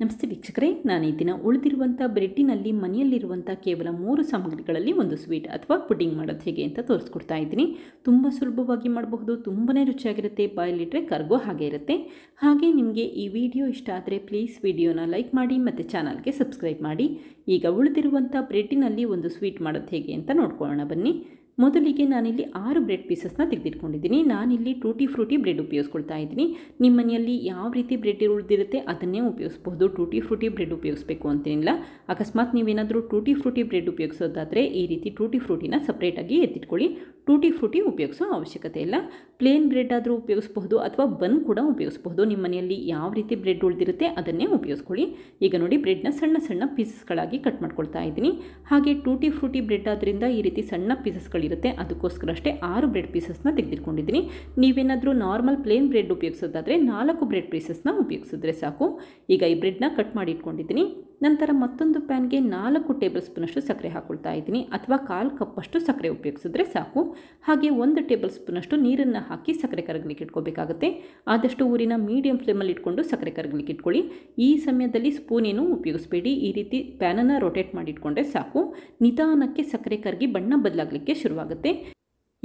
ನಮಸ್ತೆ ವೀಕ್ಷಕರೇ, ನಾನು ಈ ದಿನ ಉಳಿದಿರುವಂಥ ಬ್ರೆಡ್ಡಿನಲ್ಲಿ ಮನೆಯಲ್ಲಿರುವಂಥ ಕೇವಲ 3 ಸಾಮಗ್ರಿಗಳಲ್ಲಿ ಒಂದು ಸ್ವೀಟ್ ಅಥವಾ ಪುಡಿಂಗ್ ಮಾಡೋದು ಹೇಗೆ ಅಂತ ತೋರಿಸ್ಕೊಡ್ತಾ ಇದ್ದೀನಿ. ತುಂಬ ಸುಲಭವಾಗಿ ಮಾಡಬಹುದು, ತುಂಬಾ ರುಚಿಯಾಗಿರುತ್ತೆ, ಬಾಯಲ್ಲಿಟ್ಟರೆ ಕರಗೋ ಹಾಗೆ ಇರುತ್ತೆ. ಹಾಗೆ ನಿಮಗೆ ಈ ವಿಡಿಯೋ ಇಷ್ಟ ಆದರೆ ಪ್ಲೀಸ್ ವಿಡಿಯೋನ ಲೈಕ್ ಮಾಡಿ ಮತ್ತು ಚಾನಲ್ಗೆ ಸಬ್ಸ್ಕ್ರೈಬ್ ಮಾಡಿ. ಈಗ ಉಳಿದಿರುವಂಥ ಬ್ರೆಡ್ಡಿನಲ್ಲಿ ಒಂದು ಸ್ವೀಟ್ ಮಾಡೋದು ಹೇಗೆ ಅಂತ ನೋಡ್ಕೊಳ್ಳೋಣ ಬನ್ನಿ. ಮೊದಲಿಗೆ ನಾನಿಲ್ಲಿ 6 ಬ್ರೆಡ್ ಪೀಸಸ್ನ ತೆಗೆದಿಟ್ಕೊಂಡಿದ್ದೀನಿ. ನಾನಿಲ್ಲಿ ಟೂಟಿ ಫ್ರೂಟಿ ಬ್ರೆಡ್ ಉಪಯೋಗಿಸ್ಕೊಳ್ತಾ ಇದ್ದೀನಿ. ನಿಮ್ಮ ಮನೆಯಲ್ಲಿ ಯಾವ ರೀತಿ ಬ್ರೆಡ್ ಉಳಿದಿರುತ್ತೆ ಅದನ್ನೇ ಉಪಯೋಗಿಸ್ಬೋದು. ಟೂಟಿ ಫ್ರೂಟಿ ಬ್ರೆಡ್ ಉಪಯೋಗಿಸ್ಬೇಕು ಅಂತೇನಿಲ್ಲ. ಅಕಸ್ಮಾತ್ ನೀವೇನಾದರೂ ಟೂಟಿ ಫ್ರೂಟಿ ಬ್ರೆಡ್ ಉಪಯೋಗಿಸೋದಾದರೆ ಈ ರೀತಿ ಟೂಟಿ ಫ್ರೂಟಿನ ಸಪ್ರೇಟಾಗಿ ಎತ್ತಿಟ್ಕೊಳ್ಳಿ. ಟೂಟಿ ಫ್ರೂಟಿ ಉಪಯೋಗಿಸೋ ಅವಶ್ಯಕತೆ ಇಲ್ಲ. ಪ್ಲೇನ್ ಬ್ರೆಡ್ ಆದರೂ ಉಪಯೋಗಿಸ್ಬಹುದು ಅಥವಾ ಬನ್ ಕೂಡ ಉಪಯೋಗಿಸ್ಬಹುದು. ನಿಮ್ಮ ಮನೆಯಲ್ಲಿ ಯಾವ ರೀತಿ ಬ್ರೆಡ್ ಉಳಿದಿರುತ್ತೆ ಅದನ್ನೇ ಉಪಯೋಗಿಸ್ಕೊಳ್ಳಿ. ಈಗ ನೋಡಿ, ಬ್ರೆಡ್ನ ಸಣ್ಣ ಸಣ್ಣ ಪೀಸಸ್ಗಳಾಗಿ ಕಟ್ ಮಾಡ್ಕೊಳ್ತಾ ಇದ್ದೀನಿ. ಹಾಗೆ ಟೂಟಿ ಫ್ರೂಟಿ ಬ್ರೆಡ್ ಆದ್ದರಿಂದ ಈ ರೀತಿ ಸಣ್ಣ ಪೀಸಸ್ಗಳಿರುತ್ತೆ, ಅದಕ್ಕೋಸ್ಕರ ಅಷ್ಟೇ 6 ಬ್ರೆಡ್ ಪೀಸಸ್ನ ತೆಗೆದಿಟ್ಕೊಂಡಿದ್ದೀನಿ. ನೀವೇನಾದರೂ ನಾರ್ಮಲ್ ಪ್ಲೇನ್ ಬ್ರೆಡ್ ಉಪಯೋಗಿಸೋದಾದರೆ 4 ಬ್ರೆಡ್ ಪೀಸಸ್ನ ಉಪಯೋಗಿಸಿದ್ರೆ ಸಾಕು. ಈಗ ಈ ಬ್ರೆಡ್ನ ಕಟ್ ಮಾಡಿ ಇಟ್ಕೊಂಡಿದ್ದೀನಿ. ನಂತರ ಮತ್ತೊಂದು ಪ್ಯಾನ್ಗೆ 4 ಟೇಬಲ್ ಸ್ಪೂನಷ್ಟು ಸಕ್ಕರೆ ಹಾಕ್ಕೊಳ್ತಾ ಇದ್ದೀನಿ, ಅಥವಾ 1/4 ಕಪ್ಪಷ್ಟು ಸಕ್ಕರೆ ಉಪಯೋಗಿಸಿದ್ರೆ ಸಾಕು. ಹಾಗೆ 1 ಟೇಬಲ್ ಸ್ಪೂನಷ್ಟು ನೀರನ್ನು ಹಾಕಿ ಸಕ್ಕರೆ ಕರಗಲಿಕ್ಕೆ ಇಟ್ಕೋಬೇಕಾಗುತ್ತೆ. ಆದಷ್ಟು ಊರಿನ ಮೀಡಿಯಂ ಫ್ಲೇಮಲ್ಲಿ ಇಟ್ಕೊಂಡು ಸಕ್ಕರೆ ಕರಗಲಿಕ್ಕೆ ಇಟ್ಕೊಳ್ಳಿ. ಈ ಸಮಯದಲ್ಲಿ ಸ್ಪೂನ್ ಏನೂ ಉಪಯೋಗಿಸಬೇಡಿ, ಈ ರೀತಿ ಪ್ಯಾನನ್ನು ರೊಟೇಟ್ ಮಾಡಿ ಇಟ್ಕೊಂಡ್ರೆ ಸಾಕು. ನಿಧಾನಕ್ಕೆ ಸಕ್ಕರೆ ಕರಗಿ ಬಣ್ಣ ಬದಲಾಗಲಿಕ್ಕೆ ಶುರುವಾಗುತ್ತೆ.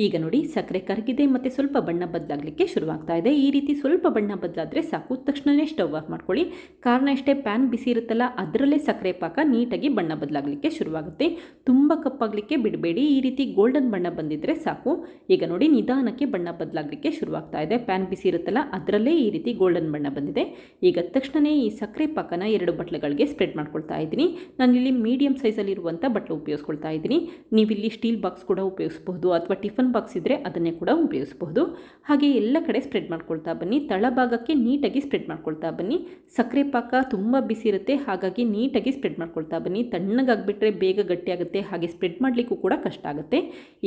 ಈಗ ನೋಡಿ, ಸಕ್ಕರೆ ಕರಗಿದೆ ಮತ್ತು ಸ್ವಲ್ಪ ಬಣ್ಣ ಬದಲಾಗಲಿಕ್ಕೆ ಶುರುವಾಗ್ತಾ ಇದೆ. ಈ ರೀತಿ ಸ್ವಲ್ಪ ಬಣ್ಣ ಬದಲಾದರೆ ಸಾಕು. ತಕ್ಷಣವೇ ಸ್ಟವ್ ಆಫ್ ಮಾಡ್ಕೊಳ್ಳಿ. ಕಾರಣ ಇಷ್ಟೇ, ಪ್ಯಾನ್ ಬಿಸಿ ಇರುತ್ತಲ್ಲ ಅದರಲ್ಲೇ ಸಕ್ಕರೆ ಪಾಕ ನೀಟಾಗಿ ಬಣ್ಣ ಬದಲಾಗಲಿಕ್ಕೆ ಶುರುವಾಗುತ್ತೆ. ತುಂಬ ಕಪ್ಪಾಗಲಿಕ್ಕೆ ಬಿಡಬೇಡಿ. ಈ ರೀತಿ ಗೋಲ್ಡನ್ ಬಣ್ಣ ಬಂದಿದ್ದರೆ ಸಾಕು. ಈಗ ನೋಡಿ, ನಿಧಾನಕ್ಕೆ ಬಣ್ಣ ಬದಲಾಗಲಿಕ್ಕೆ ಶುರುವಾಗ್ತಾ ಇದೆ. ಪ್ಯಾನ್ ಬಿಸಿ ಇರುತ್ತಲ್ಲ ಅದರಲ್ಲೇ ಈ ರೀತಿ ಗೋಲ್ಡನ್ ಬಣ್ಣ ಬಂದಿದೆ. ಈಗ ತಕ್ಷಣವೇ ಈ ಸಕ್ಕರೆ ಪಾಕನ 2 ಬಟ್ಲುಗಳಿಗೆ ಸ್ಪ್ರೆಡ್ ಮಾಡ್ಕೊಳ್ತಾ ಇದ್ದೀನಿ. ನಾನಿಲ್ಲಿ ಮೀಡಿಯಂ ಸೈಜಲ್ಲಿರುವಂಥ ಬಟ್ಲು ಉಪಯೋಗಿಸ್ಕೊಳ್ತಾ ಇದ್ದೀನಿ. ನೀವಿಲ್ಲಿ ಸ್ಟೀಲ್ ಬಾಕ್ಸ್ ಕೂಡ ಉಪಯೋಗಿಸ್ಬಹುದು, ಅಥವಾ ಟಿಫನ್ ಬಾಕ್ಸ್ ಇದ್ದರೆ ಅದನ್ನೇ ಕೂಡ ಉಪಯೋಗಿಸಬಹುದು. ಹಾಗೆ ಎಲ್ಲ ಕಡೆ ಸ್ಪ್ರೆಡ್ ಮಾಡ್ಕೊಳ್ತಾ ಬನ್ನಿ. ತಳಭಾಗಕ್ಕೆ ನೀಟಾಗಿ ಸ್ಪ್ರೆಡ್ ಮಾಡ್ಕೊಳ್ತಾ ಬನ್ನಿ. ಸಕ್ಕರೆ ಪಾಕ ತುಂಬ ಬಿಸಿ ಇರುತ್ತೆ, ಹಾಗಾಗಿ ನೀಟಾಗಿ ಸ್ಪ್ರೆಡ್ ಮಾಡ್ಕೊಳ್ತಾ ಬನ್ನಿ. ತಣ್ಣಗಾಗ್ಬಿಟ್ರೆ ಬೇಗ ಗಟ್ಟಿಯಾಗುತ್ತೆ, ಹಾಗೆ ಸ್ಪ್ರೆಡ್ ಮಾಡಲಿಕ್ಕೂ ಕೂಡ ಕಷ್ಟ ಆಗುತ್ತೆ.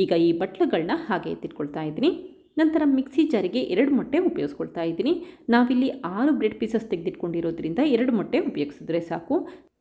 ಈಗ ಈ ಬಟ್ಲುಗಳನ್ನ ಹಾಗೆ ಎತ್ತಿಟ್ಕೊಳ್ತಾ ಇದ್ದೀನಿ. ನಂತರ ಮಿಕ್ಸಿ ಜಾರಿಗೆ 2 ಮೊಟ್ಟೆ ಉಪಯೋಗಿಸ್ಕೊಳ್ತಾ ಇದ್ದೀನಿ. ನಾವಿಲ್ಲಿ 6 ಬ್ರೆಡ್ ಪೀಸಸ್ ತೆಗೆದಿಟ್ಕೊಂಡಿರೋದ್ರಿಂದ 2 ಮೊಟ್ಟೆ ಉಪಯೋಗಿಸಿದ್ರೆ ಸಾಕು.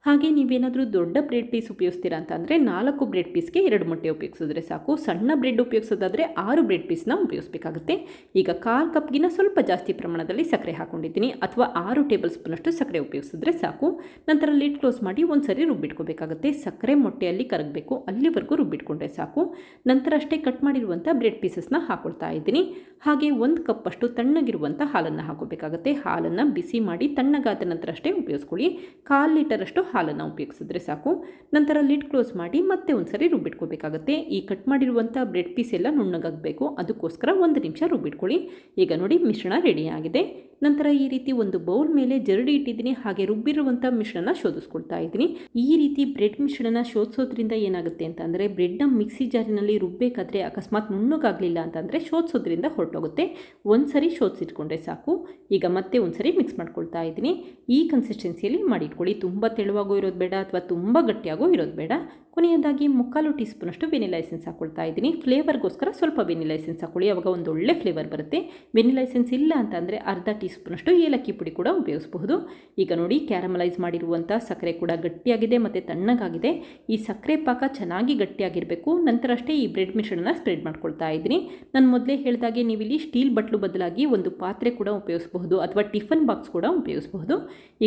ಹಾಗೆ ನೀವೇನಾದರೂ ದೊಡ್ಡ ಬ್ರೆಡ್ ಪೀಸ್ ಉಪಯೋಗಿಸ್ತೀರಾ ಅಂತ ಅಂದರೆ 4 ಬ್ರೆಡ್ ಪೀಸ್ಗೆ 2 ಮೊಟ್ಟೆ ಉಪಯೋಗಿಸಿದ್ರೆ ಸಾಕು. ಸಣ್ಣ ಬ್ರೆಡ್ ಉಪಯೋಗಿಸೋದಾದರೆ 6 ಬ್ರೆಡ್ ಪೀಸ್ನ ಉಪಯೋಗಿಸಬೇಕಾಗುತ್ತೆ. ಈಗ 1/4 ಕಪ್ಗಿನ ಸ್ವಲ್ಪ ಜಾಸ್ತಿ ಪ್ರಮಾಣದಲ್ಲಿ ಸಕ್ಕರೆ ಹಾಕ್ಕೊಂಡಿದ್ದೀನಿ, ಅಥವಾ 6 ಟೇಬಲ್ ಸ್ಪೂನಷ್ಟು ಸಕ್ಕರೆ ಉಪಯೋಗಿಸಿದ್ರೆ ಸಾಕು. ನಂತರ ಲಿಡ್ ಕ್ಲೋಸ್ ಮಾಡಿ ಒಂದು ಸರಿ ರುಬ್ಬಿಟ್ಕೋಬೇಕಾಗುತ್ತೆ. ಸಕ್ಕರೆ ಮೊಟ್ಟೆಯಲ್ಲಿ ಕರಗಬೇಕು, ಅಲ್ಲಿವರೆಗೂ ರುಬ್ಬಿಟ್ಕೊಂಡ್ರೆ ಸಾಕು. ನಂತರ ಅಷ್ಟೇ ಕಟ್ ಮಾಡಿರುವಂಥ ಬ್ರೆಡ್ ಪೀಸಸ್ನ ಹಾಕ್ಕೊಳ್ತಾ ಇದ್ದೀನಿ. ಹಾಗೆ 1 ಕಪ್ಪಷ್ಟು ತಣ್ಣಗಿರುವಂಥ ಹಾಲನ್ನು ಹಾಕೋಬೇಕಾಗುತ್ತೆ. ಹಾಲನ್ನು ಬಿಸಿ ಮಾಡಿ ತಣ್ಣಗಾದ ನಂತರ ಅಷ್ಟೇ ಉಪಯೋಗಿಸ್ಕೊಳ್ಳಿ. 1/4 ಲೀಟರಷ್ಟು ಹಾಲನ್ನು ಉಪಯೋಗಿಸಿದ್ರೆ ಸಾಕು. ನಂತರ ಲಿಡ್ ಕ್ಲೋಸ್ ಮಾಡಿ ಮತ್ತೆ ಒಂದು ಸರಿ ರುಬ್ಬಿಟ್ಕೋಬೇಕಾಗುತ್ತೆ. ಈ ಕಟ್ ಮಾಡಿರುವಂಥ ಬ್ರೆಡ್ ಪೀಸ್ ಎಲ್ಲ ನುಣ್ಣಗಾಗಬೇಕು, ಅದಕ್ಕೋಸ್ಕರ 1 ನಿಮಿಷ ರುಬ್ಬಿಟ್ಕೊಳ್ಳಿ. ಈಗ ನೋಡಿ, ಮಿಶ್ರಣ ರೆಡಿಯಾಗಿದೆ. ನಂತರ ಈ ರೀತಿ ಒಂದು ಬೌಲ್ ಮೇಲೆ ಜರಡಿ ಇಟ್ಟಿದ್ದೀನಿ. ಹಾಗೆ ರುಬ್ಬಿರುವಂಥ ಮಿಶ್ರಣ ಶೋಧಿಸ್ಕೊಳ್ತಾ ಇದ್ದೀನಿ. ಈ ರೀತಿ ಬ್ರೆಡ್ ಮಿಶ್ರಣ ಶೋಧಿಸೋದ್ರಿಂದ ಏನಾಗುತ್ತೆ ಅಂತಂದರೆ, ಬ್ರೆಡ್ನ ಮಿಕ್ಸಿ ಜಾರಿನಲ್ಲಿ ರುಬ್ಬಬೇಕಾದ್ರೆ ಅಕಸ್ಮಾತ್ ನುಣ್ಣಗಾಗಲಿಲ್ಲ ಅಂತಂದರೆ ಶೋಧಿಸೋದ್ರಿಂದ ಹೊರಟೋಗುತ್ತೆ. ಒಂದು ಸರಿ ಶೋಧಿಸಿಟ್ಕೊಂಡ್ರೆ ಸಾಕು. ಈಗ ಮತ್ತೆ ಒಂದು ಸರಿ ಮಿಕ್ಸ್ ಮಾಡ್ಕೊಳ್ತಾ ಇದ್ದೀನಿ. ಈ ಕನ್ಸಿಸ್ಟೆನ್ಸಿಯಲ್ಲಿ ಮಾಡಿಟ್ಕೊಳ್ಳಿ. ತುಂಬ ತೆಳುವಾಗೂ ಇರೋದು ಬೇಡ, ಅಥವಾ ತುಂಬ ಗಟ್ಟಿಯಾಗೂ ಇರೋದು ಬೇಡ. ಕೊನೆಯದಾಗಿ 1/4 ಟೀ ಸ್ಪೂನಷ್ಟು ವೆನಿಲಾ ಎಸೆನ್ಸ್ ಹಾಕ್ಕೊಳ್ತಾ ಇದ್ದೀನಿ. ಫ್ಲೇವರ್ಗೋಸ್ಕರ ಸ್ವಲ್ಪ ವೆನಿಲಾ ಎಸೆನ್ಸ್ ಹಾಕ್ಕೊಳ್ಳಿ, ಆವಾಗ ಒಂದು ಒಳ್ಳೆ ಫ್ಲೇವರ್ ಬರುತ್ತೆ. ವೆನಿಲಾ ಎಸೆನ್ಸ್ ಇಲ್ಲ ಅಂತಂದರೆ ಅರ್ಧ ಟೀ ಸ್ಪೂನಷ್ಟು ಏಲಕ್ಕಿ ಪುಡಿ ಕೂಡ ಉಪಯೋಗಿಸಬಹುದು. ಈಗ ನೋಡಿ, ಕ್ಯಾರಮಲೈಸ್ ಮಾಡಿರುವಂಥ ಸಕ್ಕರೆ ಕೂಡ ಗಟ್ಟಿಯಾಗಿದೆ ಮತ್ತು ತಣ್ಣಗಾಗಿದೆ. ಈ ಸಕ್ಕರೆ ಪಾಕ ಚೆನ್ನಾಗಿ ಗಟ್ಟಿಯಾಗಿರಬೇಕು. ನಂತರ ಅಷ್ಟೇ ಈ ಬ್ರೆಡ್ ಮಿಶ್ರಣನ ಸ್ಪ್ರೆಡ್ ಮಾಡ್ಕೊಳ್ತಾ ಇದ್ದೀನಿ. ನಾನು ಮೊದಲೇ ಹೇಳಿದಾಗೆ ನೀವಿಲ್ಲಿ ಸ್ಟೀಲ್ ಬಟ್ಲು ಬದಲಾಗಿ ಒಂದು ಪಾತ್ರೆ ಕೂಡ ಉಪಯೋಗಿಸಬಹುದು, ಅಥವಾ ಟಿಫನ್ ಬಾಕ್ಸ್ ಕೂಡ ಉಪಯೋಗಿಸಬಹುದು.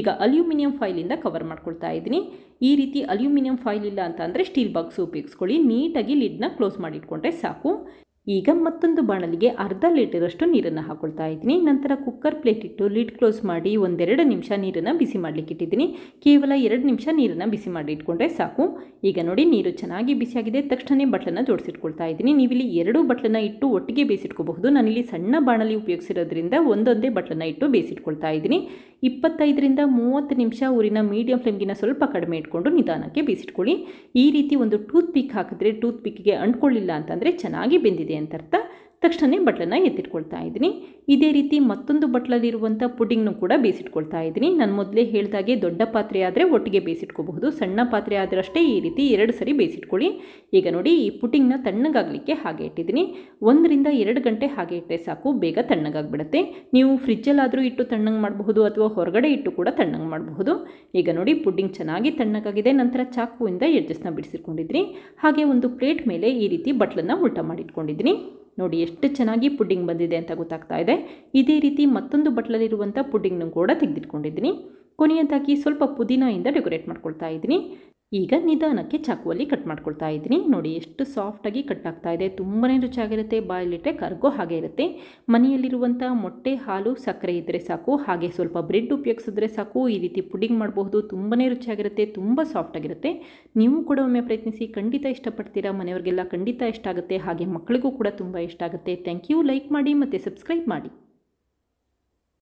ಈಗ ಅಲ್ಯೂಮಿನಿಯಂ ಫಾಯಿಲಿಂದ ಕವರ್ ಮಾಡ್ಕೊಳ್ತಾ ಇದ್ದೀನಿ. ಈ ರೀತಿ ಅಲ್ಯೂಮಿನಿಯಂ ಫಾಯಿಲ್ ಇಲ್ಲ ಅಂತ ಅಂದರೆ ಸ್ಟೀಲ್ ಬಾಕ್ಸ್ ಉಪಯೋಗಿಸ್ಕೊಳ್ಳಿ. ನೀಟಾಗಿ ಲಿಡ್ನ ಕ್ಲೋಸ್ ಮಾಡಿಟ್ಕೊಂಡ್ರೆ ಸಾಕು. ಈಗ ಮತ್ತೊಂದು ಬಾಣಲಿಗೆ ಅರ್ಧ ಲೀಟರಷ್ಟು ನೀರನ್ನು ಹಾಕ್ಕೊಳ್ತಾ ಇದ್ದೀನಿ. ನಂತರ ಕುಕ್ಕರ್ ಪ್ಲೇಟ್ ಇಟ್ಟು ಲಿಡ್ ಕ್ಲೋಸ್ ಮಾಡಿ 1-2 ನಿಮಿಷ ನೀರನ್ನು ಬಿಸಿ ಮಾಡಲಿಕ್ಕೆ ಇಟ್ಟಿದ್ದೀನಿ. ಕೇವಲ 2 ನಿಮಿಷ ನೀರನ್ನು ಬಿಸಿ ಮಾಡಿ ಇಟ್ಕೊಂಡ್ರೆ ಸಾಕು. ಈಗ ನೋಡಿ, ನೀರು ಚೆನ್ನಾಗಿ ಬಿಸಿಯಾಗಿದೆ. ತಕ್ಷಣ ಬಟ್ಲನ್ನು ಜೋಡಿಸಿಟ್ಕೊಳ್ತಾ ಇದ್ದೀನಿ. ನೀವಿಲ್ಲಿ 2 ಬಟ್ಲನ್ನು ಇಟ್ಟು ಒಟ್ಟಿಗೆ ಬೇಯಿಸಿಟ್ಕೋಬಹುದು. ನಾನಿಲ್ಲಿ ಸಣ್ಣ ಬಾಣಲಿ ಉಪಯೋಗಿಸಿರೋದ್ರಿಂದ ಒಂದೊಂದೇ ಬಟ್ಲನ್ನು ಇಟ್ಟು ಬೇಯಿಸಿಟ್ಕೊಳ್ತಾ ಇದ್ದೀನಿ. 25-30 ನಿಮಿಷ ಊರಿನ ಮೀಡಿಯಂ ಫ್ಲೇಮ್ಗಿನ ಸ್ವಲ್ಪ ಕಡಿಮೆ ಇಟ್ಕೊಂಡು ನಿಧಾನಕ್ಕೆ ಬೇಯಿಸಿಟ್ಕೊಳ್ಳಿ. ಈ ರೀತಿ ಒಂದು ಟೂತ್ ಪಿಕ್ ಹಾಕಿದ್ರೆ ಟೂತ್ ಪಿಕ್ಗೆ ಅಂಟ್ಕೊಳ್ಳಿಲ್ಲ ಅಂತಂದರೆ ಚೆನ್ನಾಗಿ ಬೆಂದಿದೆ ಅಂತ ಅರ್ಥ. ತಕ್ಷಣ ಬಟ್ಲನ್ನು ಎತ್ತಿಟ್ಕೊಳ್ತಾ ಇದ್ದೀನಿ. ಇದೇ ರೀತಿ ಮತ್ತೊಂದು ಬಟ್ಲಲ್ಲಿರುವಂಥ ಪುಡಿಂಗ್ನು ಕೂಡ ಬೇಯಿಸಿಟ್ಕೊಳ್ತಾ ಇದ್ದೀನಿ. ನಾನು ಮೊದಲೇ ಹೇಳಿದಾಗೆ ದೊಡ್ಡ ಪಾತ್ರೆ ಆದರೆ ಒಟ್ಟಿಗೆ ಬೇಯಿಸಿಟ್ಕೋಬಹುದು, ಸಣ್ಣ ಪಾತ್ರೆ ಆದರಷ್ಟೇ ಈ ರೀತಿ 2 ಸರಿ ಬೇಯಿಸಿಟ್ಕೊಳ್ಳಿ. ಈಗ ನೋಡಿ, ಈ ಪುಡಿಂಗ್ನ ತಣ್ಣಗಾಗಲಿಕ್ಕೆ ಹಾಗೆ ಇಟ್ಟಿದ್ದೀನಿ. 1-2 ಗಂಟೆ ಹಾಗೆ ಇಟ್ಟರೆ ಸಾಕು, ಬೇಗ ತಣ್ಣಗಾಗ್ಬಿಡುತ್ತೆ. ನೀವು ಫ್ರಿಜ್ಜಲ್ಲಾದರೂ ಇಟ್ಟು ತಣ್ಣಗೆ ಮಾಡಬಹುದು, ಅಥವಾ ಹೊರಗಡೆ ಇಟ್ಟು ಕೂಡ ತಣ್ಣಗೆ ಮಾಡಬಹುದು. ಈಗ ನೋಡಿ, ಪುಡಿಂಗ್ ಚೆನ್ನಾಗಿ ತಣ್ಣಗಾಗಿದೆ. ನಂತರ ಚಾಕುವಿಂದ ಎಡ್ಜಸ್ನ ಬಿಡಿಸಿಟ್ಕೊಂಡಿದ್ದೀನಿ. ಹಾಗೆ ಒಂದು ಪ್ಲೇಟ್ ಮೇಲೆ ಈ ರೀತಿ ಬಟ್ಲನ್ನು ಉಲ್ಟಾ ಮಾಡಿಟ್ಕೊಂಡಿದ್ದೀನಿ. ನೋಡಿ, ಎಷ್ಟು ಚೆನ್ನಾಗಿ ಪುಡಿಂಗ್ ಬಂದಿದೆ ಅಂತ ಗೊತ್ತಾಗ್ತಾ ಇದೆ. ಇದೇ ರೀತಿ ಮತ್ತೊಂದು ಬಟ್ಲಲ್ಲಿರುವಂಥ ಪುಡಿಂಗ್ನು ಕೂಡ ತೆಗೆದಿಟ್ಕೊಂಡಿದ್ದೀನಿ. ಕೊನೆಯದಾಗಿ ಸ್ವಲ್ಪ ಪುದೀನಾಯಿಂದ ಡೆಕೋರೇಟ್ ಮಾಡ್ಕೊಳ್ತಾ ಇದ್ದೀನಿ. ಈಗ ನಿಧಾನಕ್ಕೆ ಚಾಕುವಲ್ಲಿ ಕಟ್ ಮಾಡ್ಕೊಳ್ತಾ ಇದ್ದೀನಿ. ನೋಡಿ ಎಷ್ಟು ಸಾಫ್ಟಾಗಿ ಕಟ್ ಆಗ್ತಾ ಇದೆ. ತುಂಬಾ ರುಚಿಯಾಗಿರುತ್ತೆ. ಬಾಯಲ್ಲಿಟ್ಟರೆ ಕರ್ಗೋ ಹಾಗೆ ಇರುತ್ತೆ. ಮನೆಯಲ್ಲಿರುವಂಥ ಮೊಟ್ಟೆ, ಹಾಲು, ಸಕ್ಕರೆ ಇದ್ದರೆ ಸಾಕು, ಹಾಗೆ ಸ್ವಲ್ಪ ಬ್ರೆಡ್ ಉಪಯೋಗಿಸಿದ್ರೆ ಸಾಕು. ಈ ರೀತಿ ಪುಡಿಂಗ್ ಮಾಡಬಹುದು. ತುಂಬಾ ರುಚಿಯಾಗಿರುತ್ತೆ, ತುಂಬ ಸಾಫ್ಟಾಗಿರುತ್ತೆ. ನೀವು ಕೂಡ ಒಮ್ಮೆ ಪ್ರಯತ್ನಿಸಿ, ಖಂಡಿತ ಇಷ್ಟಪಡ್ತೀರಾ. ಮನೆಯವರಿಗೆಲ್ಲ ಖಂಡಿತ ಇಷ್ಟ ಆಗುತ್ತೆ, ಹಾಗೆ ಮಕ್ಕಳಿಗೂ ಕೂಡ ತುಂಬ ಇಷ್ಟ ಆಗುತ್ತೆ. Thank you. ಲೈಕ್ ಮಾಡಿ ಮತ್ತು ಸಬ್ಸ್ಕ್ರೈಬ್ ಮಾಡಿ.